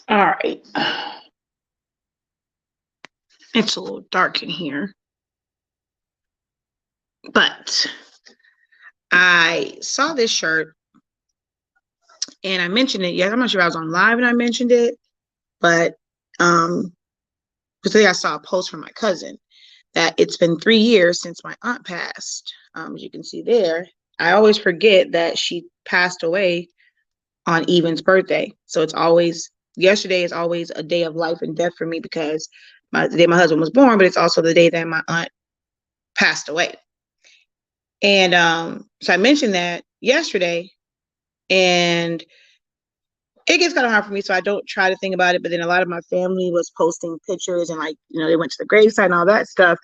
All right. It's a little dark in here, but I saw this shirt and I mentioned it. Yeah, I'm not sure if I was on live and I mentioned it, but um, today I saw a post from my cousin that it's been 3 years since my aunt passed. As you can see there, I always forget that she passed away on Evan's birthday. So it's always yesterday is always a day of life and death for me because the day my husband was born, but it's also the day that my aunt passed away. And so I mentioned that yesterday, and it gets kind of hard for me, so I don't try to think about it. But then a lot of my family was posting pictures and, like, they went to the gravesite and all that stuff.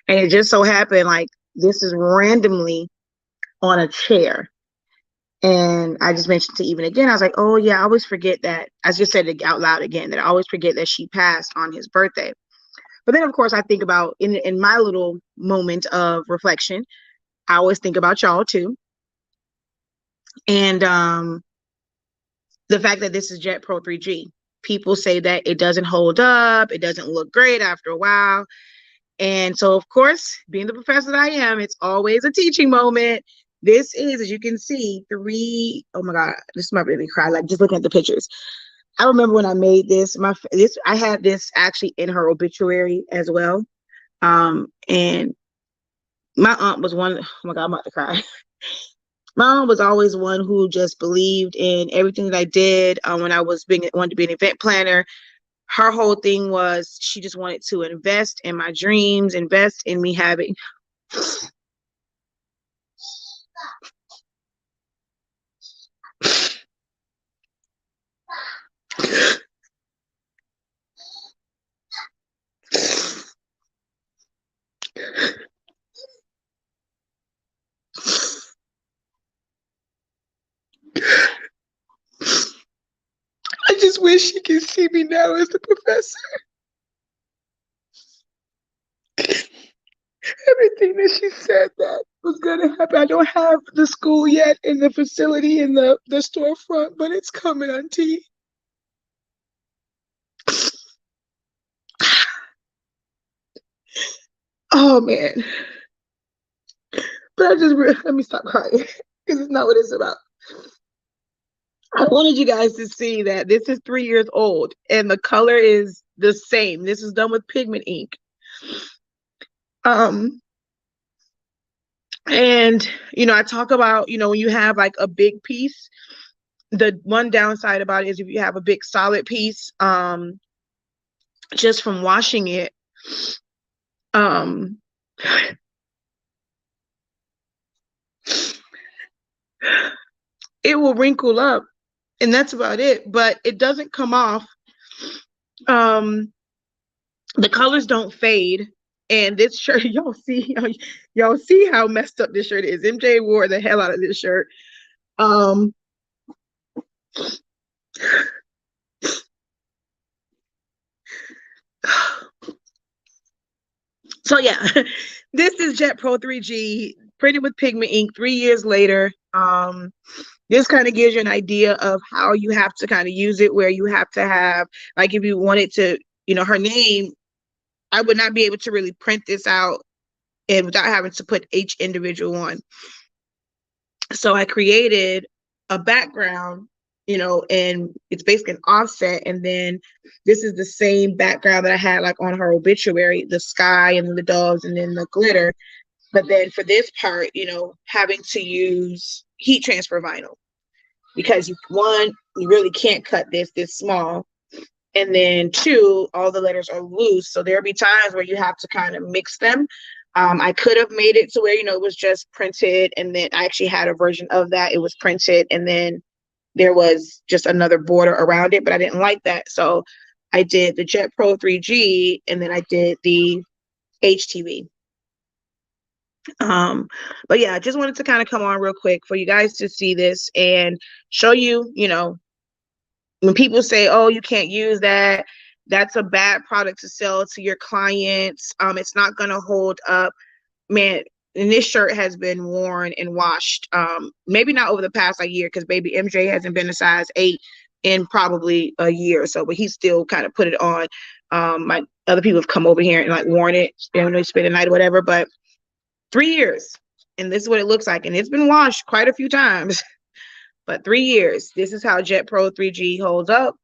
And it just so happened, like, this is randomly on a chair. And I just mentioned to Even again, I was like, oh, yeah, I always forget that. I just said it out loud again, that I always forget that she passed on his birthday. But then, of course, I think about in my little moment of reflection, I always think about y'all too. And the fact that this is Jet Pro 3G. People say that it doesn't hold up, it doesn't look great after a while. And so, of course, being the professor that I am, it's always a teaching moment. This is, as you can see, oh my God, this might make me cry, like just looking at the pictures. I remember when I made this, I had this actually in her obituary as well. And my aunt was one, oh my God, I'm about to cry. Mom was always one who just believed in everything that I did. When I wanted to be an event planner, her whole thing was she just wanted to invest in my dreams, invest in me having. I just wish she could see me now as the professor. Everything that she said that was gonna happen. I don't have the school yet and the facility and the storefront, but it's coming, Auntie. Oh man. But let me stop crying because it's not what it's about. I wanted you guys to see that this is 3 years old and the color is the same. This is done with pigment ink. And I talk about, when you have like a big piece, the one downside about it is if you have a big solid piece, just from washing it, it will wrinkle up, and that's about it. But it doesn't come off. The colors don't fade. And this shirt, y'all see how messed up this shirt is. MJ wore the hell out of this shirt. So yeah, this is Jet Pro 3G printed with pigment ink 3 years later. This kind of gives you an idea of how you have to kind of use it, where you have to have, like, if you wanted to, her name, I would not be able to really print this out and without having to put each individual on. So I created a background, and it's basically an offset. And then this is the same background that I had like on her obituary, the sky and the dogs and then the glitter. But then for this part, having to use heat transfer vinyl because you really can't cut this small. And then two, all the letters are loose. So there'll be times where you have to kind of mix them. I could have made it to where, it was just printed. And then I actually had a version of that. It was printed. And then there was just another border around it, but I didn't like that. So I did the Jet Pro 3G and then I did the HTV. But yeah, I just wanted to kind of come on real quick for you guys to see this and show you, when people say, oh, you can't use that, that's a bad product to sell to your clients. It's not going to hold up. Man, and this shirt has been worn and washed. Maybe not over the past year because baby MJ hasn't been a size 8, in probably a year or so, but he still kind of put it on. My other people have come over here and like worn it, spend the night or whatever, but 3 years, and this is what it looks like, and it's been washed quite a few times. But 3 years, this is how Jet Pro 3G holds up.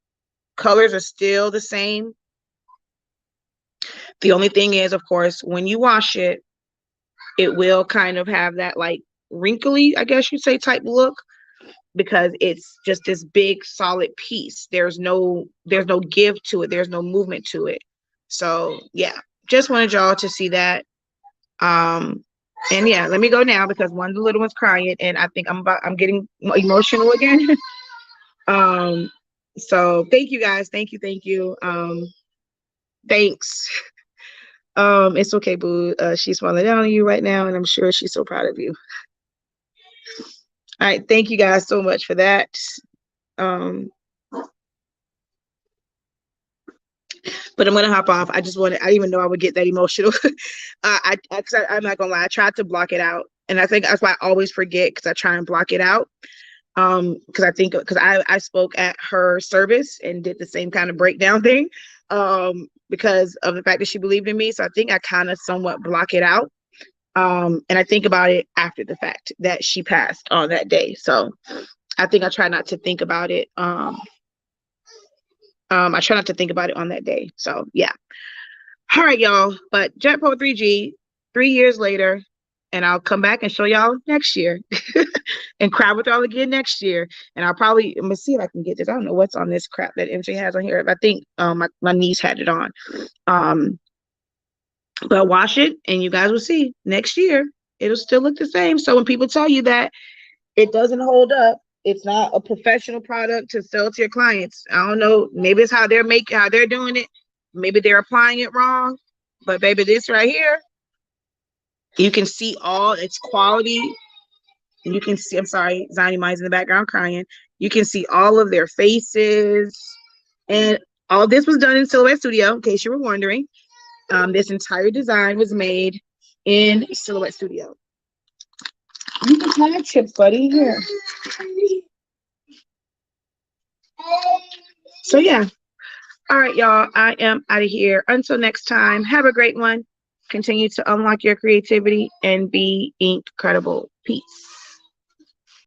Colors are still the same. The only thing is, of course, when you wash it, it will kind of have that like wrinkly, I guess you'd say, type look, because it's just this big solid piece. There's no give to it. There's no movement to it. So yeah, just wanted y'all to see that. And yeah, let me go now because one of the little ones crying, and I think I'm getting emotional again. So thank you guys. Thank you. Thanks. It's okay, boo. She's smiling down on you right now, and I'm sure she's so proud of you. All right, thank you guys so much for that. But I'm gonna hop off. I didn't even know I would get that emotional. I'm not gonna lie, I tried to block it out, and I think that's why I always forget, because I try and block it out. Because I spoke at her service and did the same kind of breakdown thing, because of the fact that she believed in me. So I think I kind of somewhat block it out. And I think about it after the fact that she passed on that day. So I think I try not to think about it. I try not to think about it on that day. So yeah. All right, y'all. But Jet Pro 3G, 3 years later, and I'll come back and show y'all next year and cry with y'all again next year. And I'm gonna see if I can get this. I don't know what's on this crap that MJ has on here. I think my niece had it on. But wash it and you guys will see next year it'll still look the same. So when people tell you that it doesn't hold up, it's not a professional product to sell to your clients. I don't know, maybe it's how they're doing it. Maybe they're applying it wrong. But baby, this right here, you can see all its quality. You can see, I'm sorry, Zani Mine's in the background crying. You can see all of their faces. And all this was done in Silhouette Studio, in case you were wondering. This entire design was made in Silhouette Studio. You can have chips, buddy. Here. So yeah. All right, y'all. I am out of here. Until next time, have a great one. Continue to unlock your creativity and be incredible. Peace.